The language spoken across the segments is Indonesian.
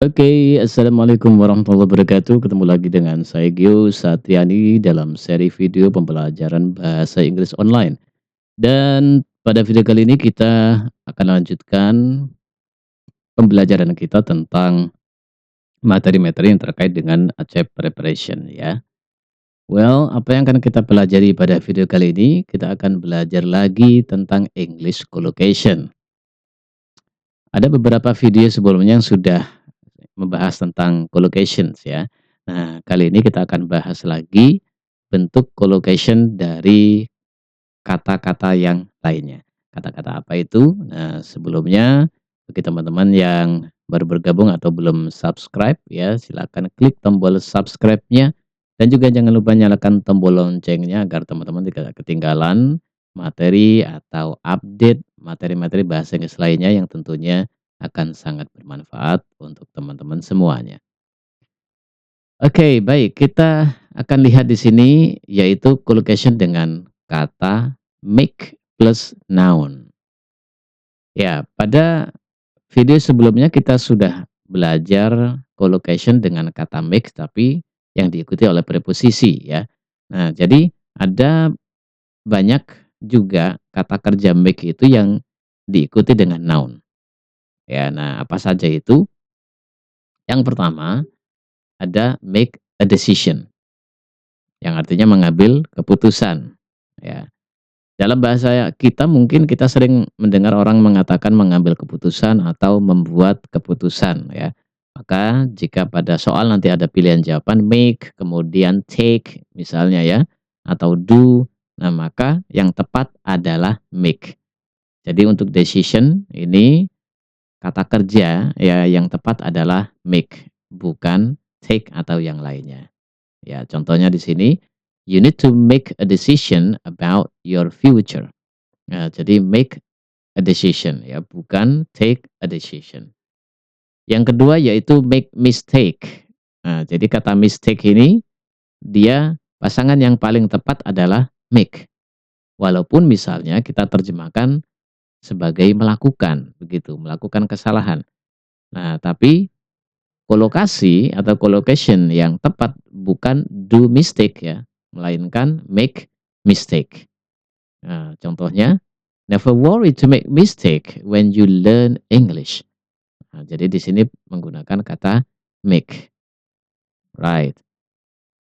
Oke, assalamualaikum warahmatullahi wabarakatuh. Ketemu lagi dengan saya Gio Satriani dalam seri video pembelajaran bahasa Inggris online. Dan pada video kali ini kita akan lanjutkan pembelajaran kita tentang materi-materi yang terkait dengan ACEP preparation ya. Well, apa yang akan kita pelajari pada video kali ini? Kita akan belajar lagi tentang English collocation. Ada beberapa video sebelumnya yang sudah membahas tentang collocations ya. Nah, kali ini kita akan bahas lagi bentuk collocation dari kata-kata yang lainnya. Kata-kata apa itu? Nah, sebelumnya bagi teman-teman yang baru bergabung atau belum subscribe ya, silakan klik tombol subscribe-nya dan juga jangan lupa nyalakan tombol loncengnya agar teman-teman tidak ketinggalan materi atau update materi-materi bahasa Inggris lainnya yang tentunya akan sangat bermanfaat untuk teman-teman semuanya. Oke, baik. Kita akan lihat di sini yaitu collocation dengan kata make plus noun. Ya, pada video sebelumnya kita sudah belajar collocation dengan kata make tapi yang diikuti oleh preposisi ya. Nah, jadi ada banyak juga kata kerja make itu yang diikuti dengan noun. Ya, nah apa saja itu? Yang pertama ada make a decision yang artinya mengambil keputusan. Ya. Dalam bahasa kita mungkin kita sering mendengar orang mengatakan mengambil keputusan atau membuat keputusan ya. Maka jika pada soal nanti ada pilihan jawaban make, kemudian take misalnya ya, atau do, nah maka yang tepat adalah make. Jadi untuk decision ini kata kerja ya yang tepat adalah make, bukan take atau yang lainnya. Ya, contohnya di sini, you need to make a decision about your future. Nah, jadi make a decision ya, bukan take a decision. Yang kedua yaitu make mistake. Nah, jadi kata mistake ini dia pasangan yang paling tepat adalah make. Walaupun misalnya kita terjemahkan sebagai melakukan, begitu, melakukan kesalahan. Nah, tapi kolokasi atau collocation yang tepat bukan do mistake ya, melainkan make mistake. Nah, contohnya, never worry to make mistake when you learn English. Nah, jadi di sini menggunakan kata make. Right.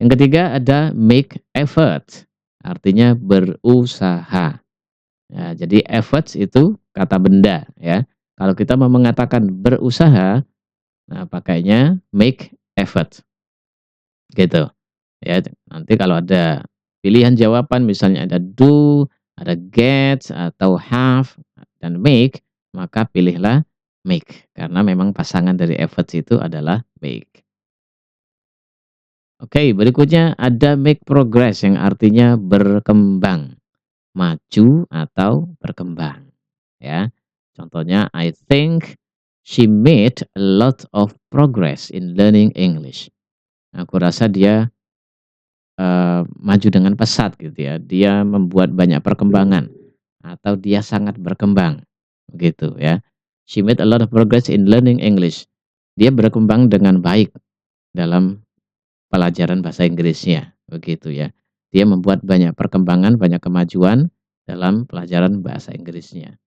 Yang ketiga ada make effort, artinya berusaha. Ya, jadi efforts itu kata benda ya. Kalau kita mau mengatakan berusaha, nah pakainya make effort. Gitu. Ya, nanti kalau ada pilihan jawaban misalnya ada do, ada get, atau have, dan make, maka pilihlah make. Karena memang pasangan dari efforts itu adalah make. Oke, berikutnya ada make progress yang artinya berkembang, maju atau berkembang. Ya, contohnya I think she made a lot of progress in learning English. Aku rasa dia maju dengan pesat gitu ya. Dia membuat banyak perkembangan atau dia sangat berkembang begitu ya. She made a lot of progress in learning English. Dia berkembang dengan baik dalam pelajaran bahasa Inggrisnya begitu ya. Dia membuat banyak perkembangan, banyak kemajuan dalam pelajaran bahasa Inggrisnya.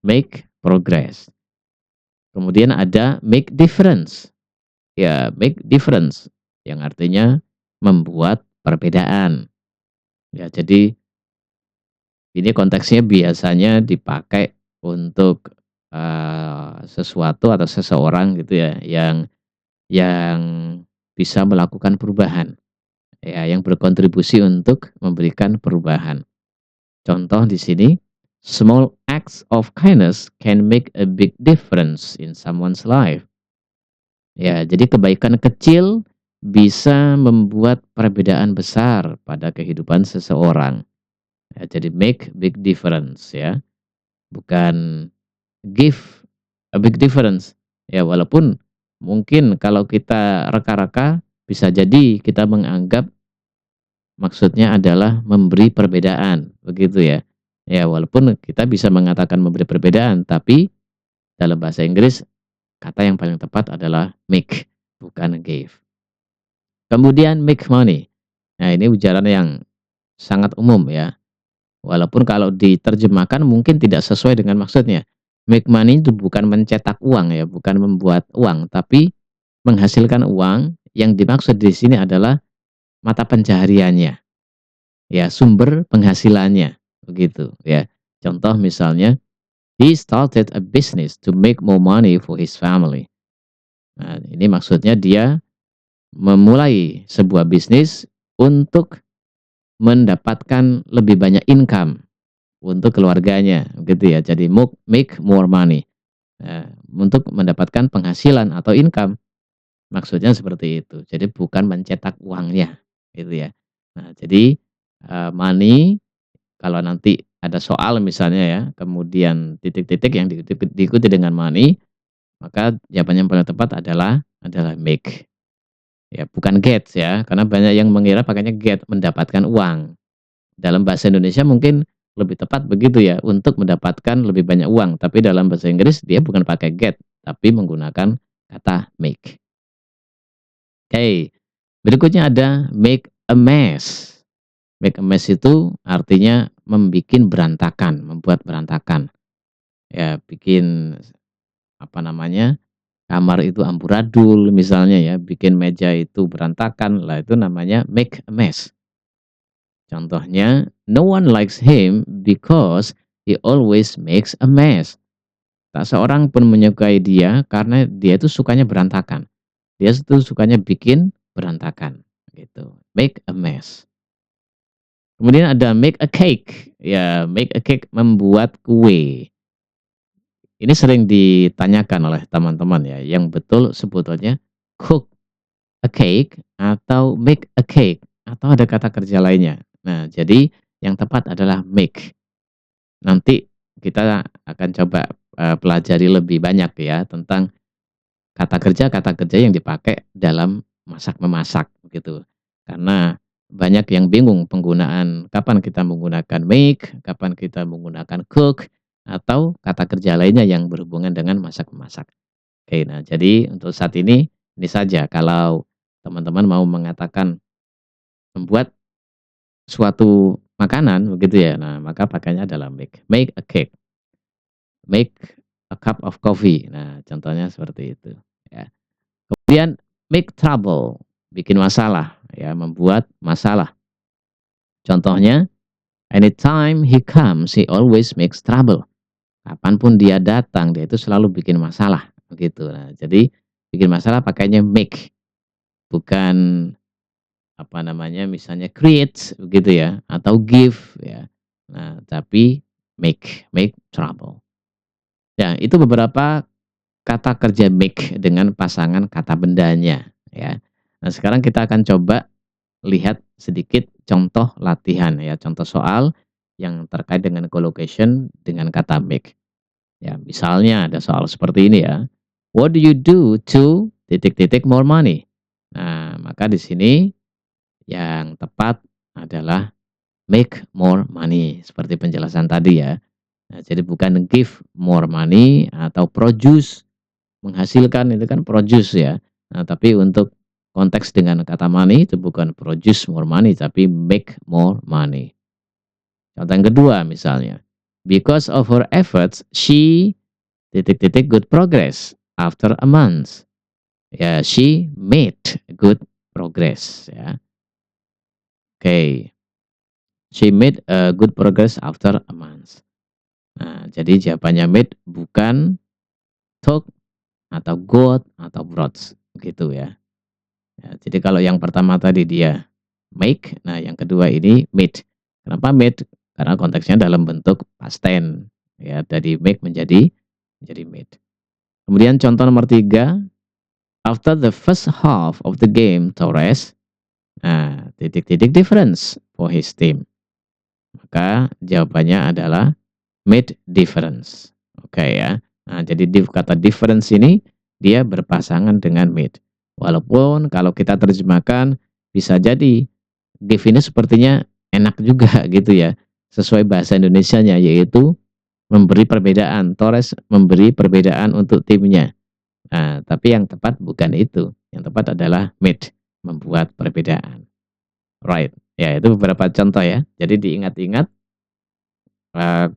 Make progress. Kemudian ada make difference. Ya, make difference yang artinya membuat perbedaan. Ya, jadi ini konteksnya biasanya dipakai untuk sesuatu atau seseorang gitu ya yang bisa melakukan perubahan. Ya, yang berkontribusi untuk memberikan perubahan. Contoh di sini, small acts of kindness can make a big difference in someone's life. Ya, jadi kebaikan kecil bisa membuat perbedaan besar pada kehidupan seseorang. Ya, jadi make big difference ya, bukan give a big difference. Ya, walaupun mungkin kalau kita reka-reka bisa jadi kita menganggap maksudnya adalah memberi perbedaan, begitu ya. Ya, walaupun kita bisa mengatakan memberi perbedaan, tapi dalam bahasa Inggris kata yang paling tepat adalah make, bukan give. Kemudian make money. Nah, ini ujaran yang sangat umum ya. Walaupun kalau diterjemahkan mungkin tidak sesuai dengan maksudnya. Make money itu bukan mencetak uang ya, bukan membuat uang, tapi menghasilkan uang. Yang dimaksud di sini adalah mata pencahariannya, ya, sumber penghasilannya, begitu ya. Contoh misalnya, he started a business to make more money for his family. Nah, ini maksudnya dia memulai sebuah bisnis untuk mendapatkan lebih banyak income untuk keluarganya, gitu ya. Jadi make more money, untuk mendapatkan penghasilan atau income, maksudnya seperti itu. Jadi bukan mencetak uangnya, gitu ya. Nah, jadi money, kalau nanti ada soal misalnya ya, kemudian titik-titik yang diikuti dengan money, maka jawaban yang paling tepat adalah make. Ya, bukan get ya, karena banyak yang mengira pakainya get, mendapatkan uang. Dalam bahasa Indonesia mungkin lebih tepat begitu ya, untuk mendapatkan lebih banyak uang, tapi dalam bahasa Inggris dia bukan pakai get, tapi menggunakan kata make. Oke, berikutnya ada make a mess. Make a mess itu artinya membuat berantakan, membuat berantakan. Ya, bikin apa namanya, kamar itu amburadul misalnya ya, bikin meja itu berantakan, lah itu namanya make a mess. Contohnya, no one likes him because he always makes a mess. Tak seorang pun menyukai dia karena dia itu sukanya berantakan. Dia itu sukanya bikin berantakan gitu. Make a mess. Kemudian ada make a cake. Ya, make a cake, membuat kue. Ini sering ditanyakan oleh teman-teman ya, yang betul sebetulnya cook a cake atau make a cake, atau ada kata kerja lainnya. Nah, jadi yang tepat adalah make. Nanti kita akan coba pelajari lebih banyak ya tentang kata kerja yang dipakai dalam masak-memasak gitu. Karena banyak yang bingung penggunaan, kapan kita menggunakan make, kapan kita menggunakan cook, atau kata kerja lainnya yang berhubungan dengan masak-memasak. Oke, nah jadi untuk saat ini saja kalau teman-teman mau mengatakan membuat suatu makanan begitu ya, nah maka pakainya adalah make. Make a cake, make a cup of coffee. Nah, contohnya seperti itu ya. Kemudian make trouble, bikin masalah ya, membuat masalah. Contohnya, anytime he comes, he always makes trouble. Kapanpun dia datang, dia itu selalu bikin masalah, begitu. Nah, jadi bikin masalah pakainya make, bukan apa namanya, misalnya create begitu ya, atau give ya. Nah, tapi make trouble. Ya, itu beberapa kata kerja make dengan pasangan kata bendanya ya. Nah, sekarang kita akan coba lihat sedikit contoh latihan ya, contoh soal yang terkait dengan collocation dengan kata make. Ya, misalnya ada soal seperti ini ya. What do you do to titik-titik more money? Nah, maka di sini yang tepat adalah make more money seperti penjelasan tadi ya. Nah, jadi bukan give more money atau produce, menghasilkan, itu kan produce ya. Nah, tapi untuk konteks dengan kata money itu bukan produce more money tapi make more money. Contoh yang kedua misalnya, because of her efforts she titik-titik good progress after a month. Ya, she made good progress ya. Oke. She made a good progress after a month. Nah, jadi jawabannya made bukan took atau got atau brought gitu ya. Ya, jadi kalau yang pertama tadi dia make, nah yang kedua ini made. Kenapa made? Karena konteksnya dalam bentuk past tense ya, dari make menjadi made. Kemudian contoh nomor 3, after the first half of the game Torres, nah titik-titik difference for his team. Maka jawabannya adalah made difference. Oke ya. Nah, jadi kata difference ini dia berpasangan dengan made. Walaupun kalau kita terjemahkan bisa jadi div ini sepertinya enak juga gitu ya. Sesuai bahasa Indonesianya, yaitu memberi perbedaan. Torres memberi perbedaan untuk timnya. Nah, tapi yang tepat bukan itu, yang tepat adalah made, membuat perbedaan, right. Ya, itu beberapa contoh ya. Jadi diingat-ingat,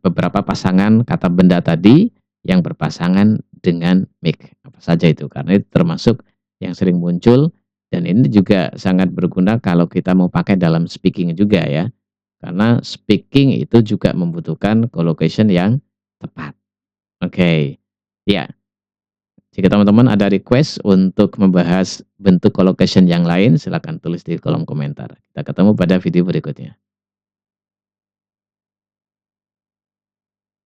beberapa pasangan kata benda tadi yang berpasangan dengan make, apa saja itu, karena itu termasuk yang sering muncul dan ini juga sangat berguna kalau kita mau pakai dalam speaking juga ya. Karena speaking itu juga membutuhkan collocation yang tepat. Oke. Ya, jika teman-teman ada request untuk membahas bentuk collocation yang lain, silakan tulis di kolom komentar. Kita ketemu pada video berikutnya.